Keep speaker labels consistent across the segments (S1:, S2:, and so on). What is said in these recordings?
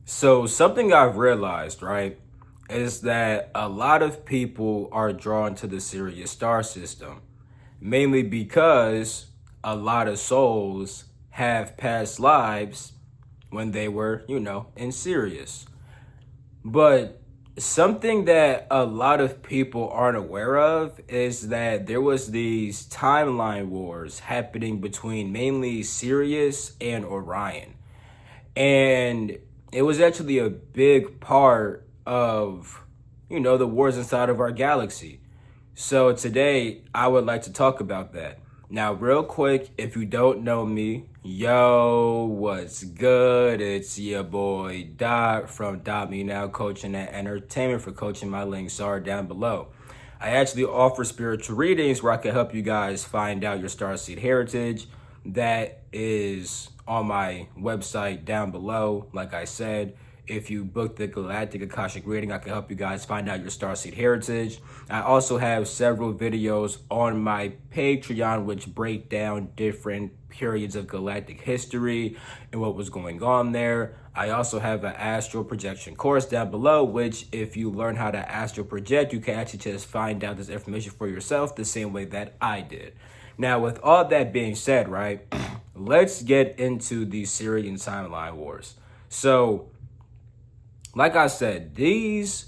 S1: So something I've realized, right, is that a lot of people are drawn to the Sirius star system, mainly because a lot of souls have past lives when they were, in Sirius. But something that a lot of people aren't aware of is that there was these timeline wars happening between mainly Sirius and Orion. And it was actually a big part of, the wars inside of our galaxy. So today I would like to talk about that. Now, real quick, if you don't know me, yo, what's good? It's your boy Dot from Dot Me Now Coaching and Entertainment. For coaching, my links are down below. I actually offer spiritual readings where I can help you guys find out your starseed heritage. That is on my website down below. Like I said, if you book the Galactic Akashic reading, I can help you guys find out your starseed heritage. I also have several videos on my Patreon which break down different periods of galactic history and what was going on there. I also have an astral projection course down below, which if you learn how to astral project, you can actually just find out this information for yourself the same way that I did. Now, with all that being said, right, let's get into the Sirian timeline wars. So, like I said, these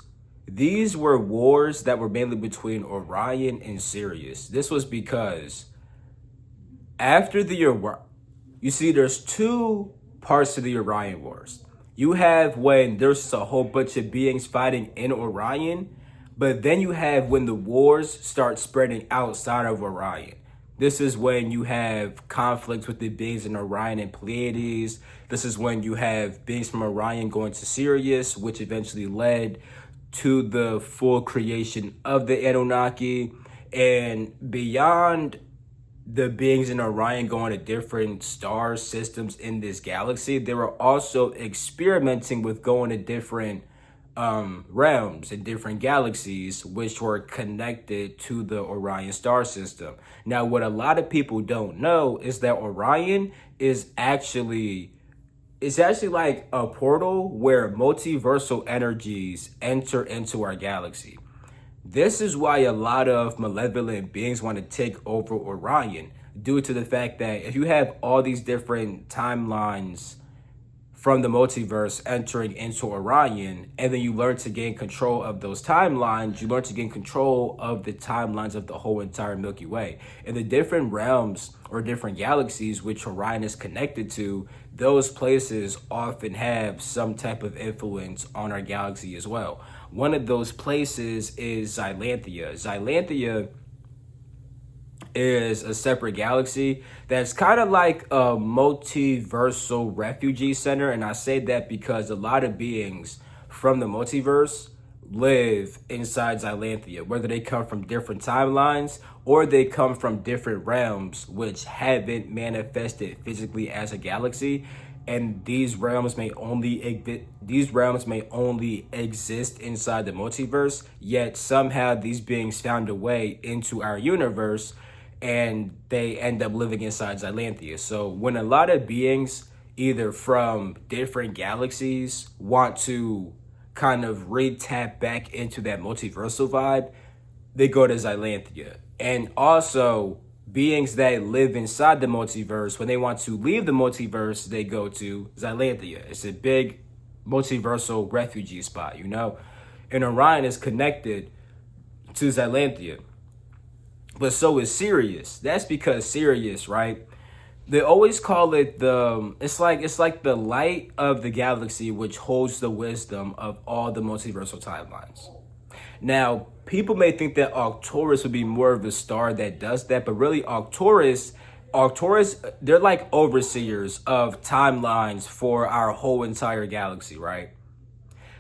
S1: were wars that were mainly between Orion and Sirius. This was because after you see, there's two parts to the Orion Wars. You have when there's a whole bunch of beings fighting in Orion, but then you have when the wars start spreading outside of Orion. This is when you have conflicts with the beings in Orion and Pleiades. This is when you have beings from Orion going to Sirius, which eventually led to the full creation of the Anunnaki. And beyond the beings in Orion going to different star systems in this galaxy, they were also experimenting with going to different realms and different galaxies which were connected to the Orion star system. Now, what a lot of people don't know is that Orion is actually it's actually like a portal where multiversal energies enter into our galaxy. This is why a lot of malevolent beings want to take over Orion, due to the fact that if you have all these different timelines from the multiverse entering into Orion, and then you learn to gain control of those timelines, you learn to gain control of the timelines of the whole entire Milky Way. And the different realms or different galaxies which Orion is connected to, those places often have some type of influence on our galaxy as well. One of those places is Xylanthia. Xylanthia is a separate galaxy that's kind of like a multiversal refugee center. And I say that because a lot of beings from the multiverse live inside Xylanthia, whether they come from different timelines or they come from different realms which haven't manifested physically as a galaxy. And these realms may only exist inside the multiverse, yet somehow these beings found a way into our universe and they end up living inside Xylanthia. So when a lot of beings, either from different galaxies, want to kind of re-tap back into that multiversal vibe, they go to Xylanthia. And also, beings that live inside the multiverse, when they want to leave the multiverse, they go to Xylanthia. It's a big multiversal refugee spot, And Orion is connected to Xylanthia. But so is Sirius. That's because Sirius, right? They always call it it's like the light of the galaxy which holds the wisdom of all the multiversal timelines. Now, people may think that Arcturus would be more of a star that does that, but really Arcturus, they're like overseers of timelines for our whole entire galaxy, right?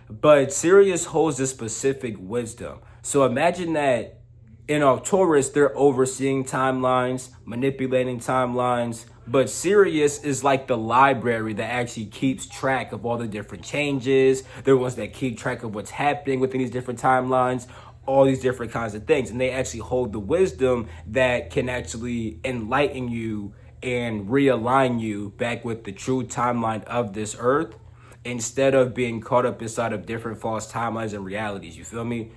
S1: But Sirius holds this specific wisdom. So imagine that in Arcturus, they're overseeing timelines, manipulating timelines, but Sirius is like the library that actually keeps track of all the different changes. They're ones that keep track of what's happening within these different timelines, all these different kinds of things. And they actually hold the wisdom that can actually enlighten you and realign you back with the true timeline of this earth instead of being caught up inside of different false timelines and realities. You feel me?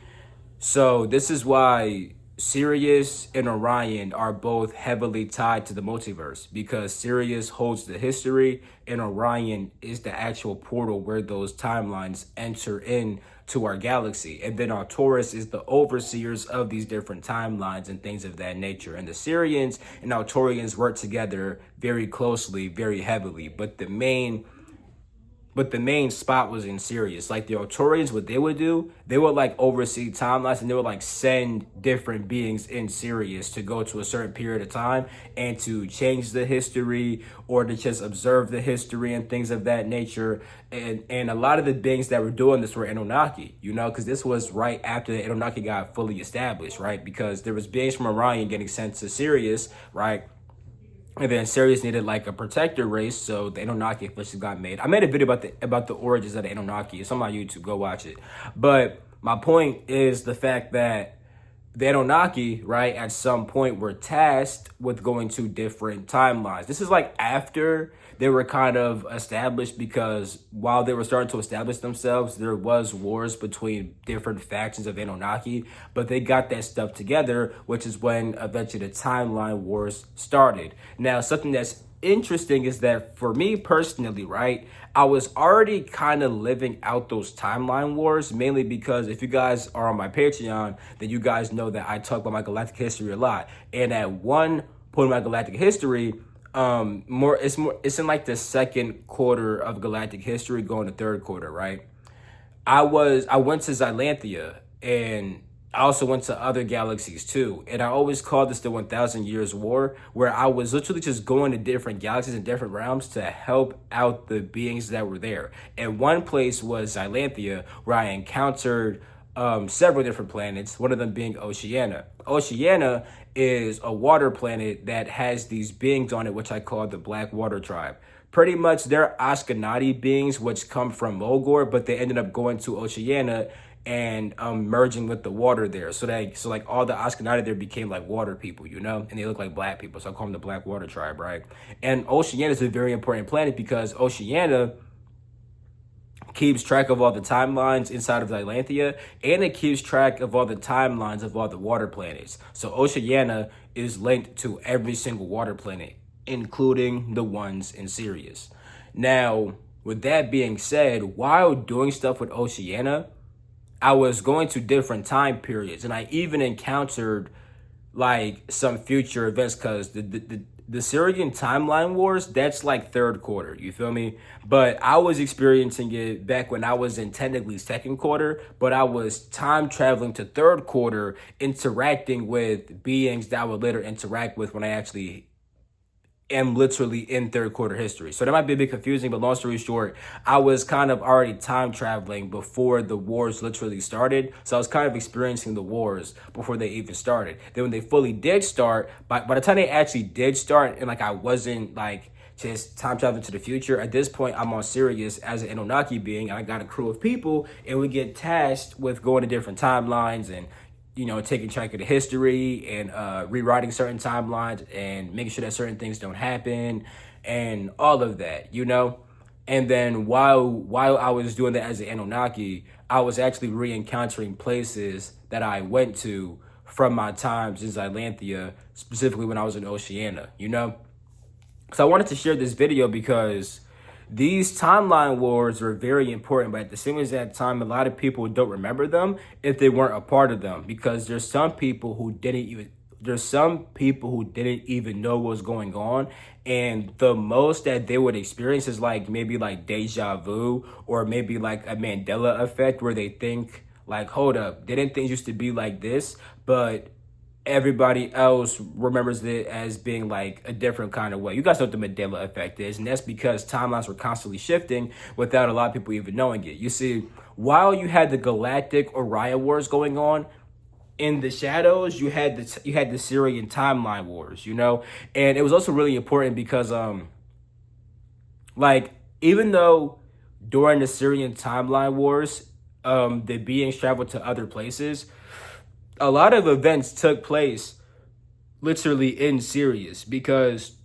S1: So this is why Sirius and Orion are both heavily tied to the multiverse, because Sirius holds the history and Orion is the actual portal where those timelines enter in to our galaxy. And then Arcturus is the overseers of these different timelines and things of that nature. And the Sirians and Arcturians work together very closely, very heavily. But the main spot was in Sirius. Like the Arcturians, what they would do, they would like oversee timelines and they would like send different beings in Sirius to go to a certain period of time and to change the history or to just observe the history and things of that nature. And a lot of the beings that were doing this were Anunnaki, you know, because this was right after the Anunnaki got fully established, right? Because there was beings from Orion getting sent to Sirius, right? And then Sirius needed like a protector race, so the Anunnaki officially got made. I made a video about the origins of the Anunnaki. It's on my YouTube. Go watch it. But my point is the fact that the Anunnaki, right, at some point were tasked with going to different timelines. This is like after they were kind of established, because while they were starting to establish themselves, there was wars between different factions of Anunnaki, but they got that stuff together, which is when eventually the timeline wars started. Now, something that's interesting is that for me personally, right, I was already kind of living out those timeline wars, mainly because if you guys are on my Patreon, then you guys know that I talk about my galactic history a lot. And at one point in my galactic history, it's in like the second quarter of galactic history going to third quarter, right? I went to Xylanthia, and I also went to other galaxies too. And I always called this the 1,000 Years War, where I was literally just going to different galaxies and different realms to help out the beings that were there. And one place was Xylanthia, where I encountered several different planets, one of them being Oceania. Oceania is a water planet that has these beings on it, which I call the Black Water Tribe. Pretty much they're Ashkenazi beings, which come from Mogor, but they ended up going to Oceania and merging with the water there. So like all the Ashkenazi there became like water people, you know, and they look like black people. So I call them the Black Water Tribe, right? And Oceania is a very important planet because Oceania keeps track of all the timelines inside of Xylanthia, and it keeps track of all the timelines of all the water planets. So Oceania is linked to every single water planet, including the ones in Sirius. Now, with that being said, while doing stuff with Oceania, I was going to different time periods, and I even encountered like some future events, because the Sirian timeline wars, that's like third quarter, you feel me? But I was experiencing it back when I was in technically second quarter, but I was time traveling to third quarter, interacting with beings that I would later interact with when I actually am literally in third quarter history. So that might be a bit confusing, but long story short, I was kind of already time traveling before the wars literally started. So I was kind of experiencing the wars before they even started. Then when they fully did start, by the time they actually did start, and like I wasn't like just time traveling to the future, at this point I'm on Sirius as an Anunnaki being, and I got a crew of people, and we get tasked with going to different timelines and, you know, taking track of the history and rewriting certain timelines and making sure that certain things don't happen and all of that, you know? And then while I was doing that as an Anunnaki, I was actually re-encountering places that I went to from my times in Xylanthia, specifically when I was in Oceania, you know? So I wanted to share this video because these timeline wars were very important, but at the same exact time, a lot of people don't remember them if they weren't a part of them, because there's some people who didn't even know what was going on, and the most that they would experience is like maybe like deja vu, or maybe like a Mandela effect, where they think like, hold up, didn't things used to be like this? But everybody else remembers it as being like a different kind of way. You guys know what the Mandela effect is, and that's because timelines were constantly shifting without a lot of people even knowing it. You see, while you had the Galactic Orion Wars going on, in the shadows, you had the Sirian timeline wars, you know? And it was also really important because like, even though during the Sirian timeline wars, the beings traveled to other places, a lot of events took place literally in Sirius, because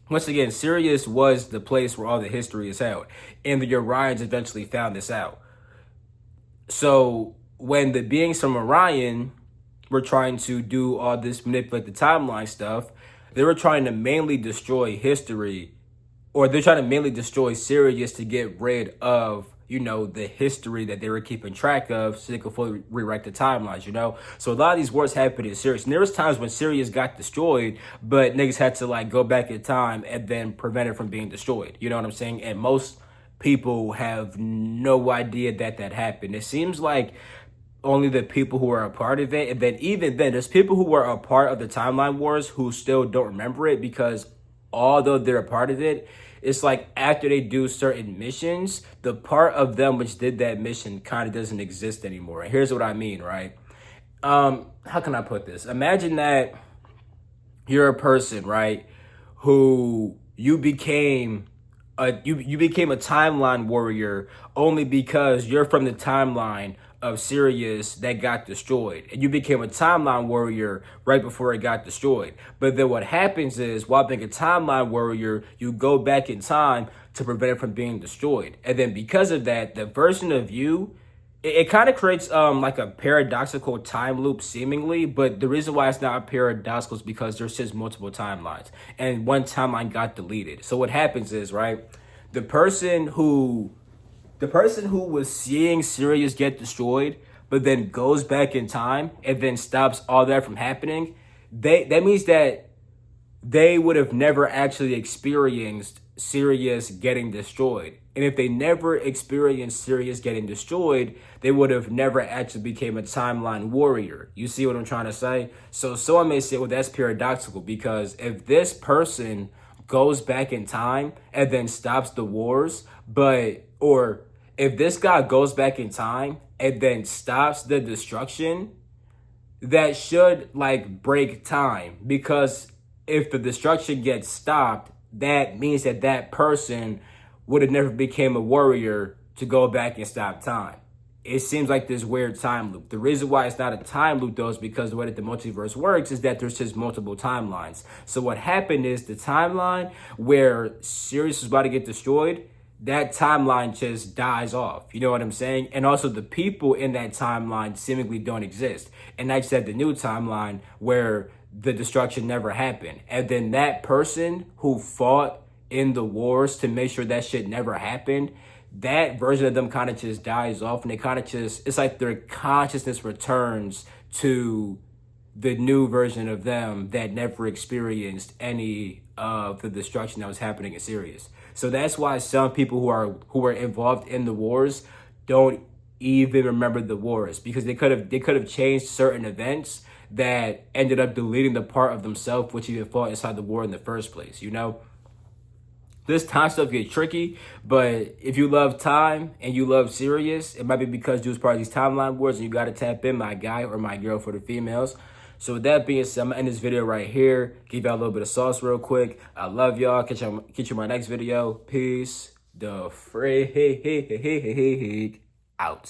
S1: Once again, Sirius was the place where all the history is held, and the Orions eventually found this out. So when the beings from Orion were trying to do all this manipulate the timeline stuff, they were trying to mainly destroy history, or they're trying to mainly destroy Sirius to get rid of, you know, the history that they were keeping track of so they could fully rewrite the timelines, you know? So a lot of these wars happened in Sirius. And there was times when Sirius got destroyed, but niggas had to like go back in time and then prevent it from being destroyed. You know what I'm saying? And most people have no idea that that happened. It seems like only the people who are a part of it, and then even then, there's people who were a part of the timeline wars who still don't remember it, because although they're a part of it, it's like after they do certain missions, the part of them which did that mission kind of doesn't exist anymore. And here's what I mean, right? How can I put this? Imagine that you're a person, right, who you became you became a timeline warrior only because you're from the timeline of Sirius that got destroyed. And you became a timeline warrior right before it got destroyed. But then what happens is, while being a timeline warrior, you go back in time to prevent it from being destroyed. And then because of that, the version of you, it kind of creates like a paradoxical time loop seemingly, but the reason why it's not paradoxical is because there's just multiple timelines and one timeline got deleted. So what happens is, right, the person who was seeing Sirius get destroyed but then goes back in time and then stops all that from happening, that means that they would have never actually experienced Sirius getting destroyed. And if they never experienced Sirius getting destroyed, they would have never actually became a timeline warrior. You see what I'm trying to say? So someone may say, well, that's paradoxical, because if this person goes back in time and then stops the wars, or if this guy goes back in time and then stops the destruction, that should like break time, because if the destruction gets stopped, that means that that person would have never became a warrior to go back and stop time. It seems like this weird time loop. The reason why it's not a time loop, though, is because the way that the multiverse works is that there's just multiple timelines. So what happened is, the timeline where Sirius was about to get destroyed, that timeline just dies off. You know what I'm saying? And also the people in that timeline seemingly don't exist. And I said the new timeline where the destruction never happened. And then that person who fought in the wars to make sure that shit never happened, that version of them kind of just dies off, and they kind of just, it's like their consciousness returns to the new version of them that never experienced any of the destruction that was happening in Sirius. So that's why some people who were involved in the wars don't even remember the wars, because they could have changed certain events that ended up deleting the part of themselves which even fought inside the war in the first place, you know? This time stuff gets tricky, but if you love time and you love Sirius, it might be because you was part of these timeline wars and you got to tap in, my guy or my girl, for the females. So with that being said, I'm going to end this video right here. Give y'all a little bit of sauce real quick. I love y'all. Catch you in my next video. Peace the freak out.